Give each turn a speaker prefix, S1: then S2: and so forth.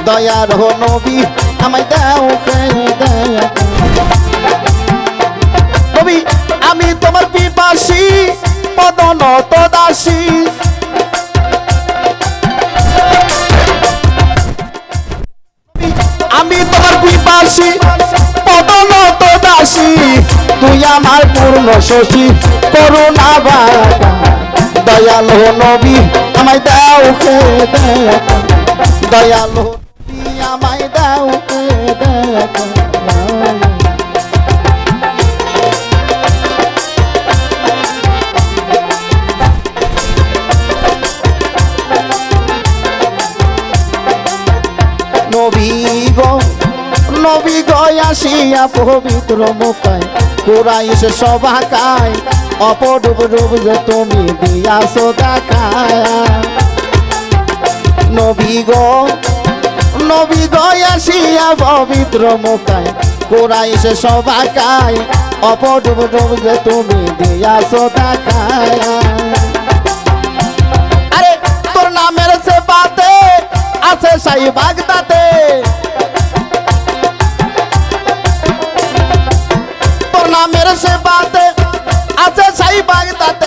S1: দয়ার নবী আমায় দাও নবী আমি তোমার পিপাসী পদনত দাসী আমি তোমার পিপাসী পদনত দাসী তুই আমার পূর্ণ শশী করুণা বাবা দয়ালো নবী আমায় দাও দয়ালো নবী আমায় দাও নবী গো আসিয়া পবিত্র মুখায় কুরাইশ সভাকায় অপরূপ রূপ যে তুমি দিয়াছো দেখায় নবী গো আসিয়া পবিত্র মুখায় কুরাইশ সভাকায় অপরূপ রূপ যে তুমি দিয়াছো দেখায় আরে তোর নামের সে বাতে আছে সাই বাগদাতে তোর নামের সে বাতে আছে সাই বাগদাতে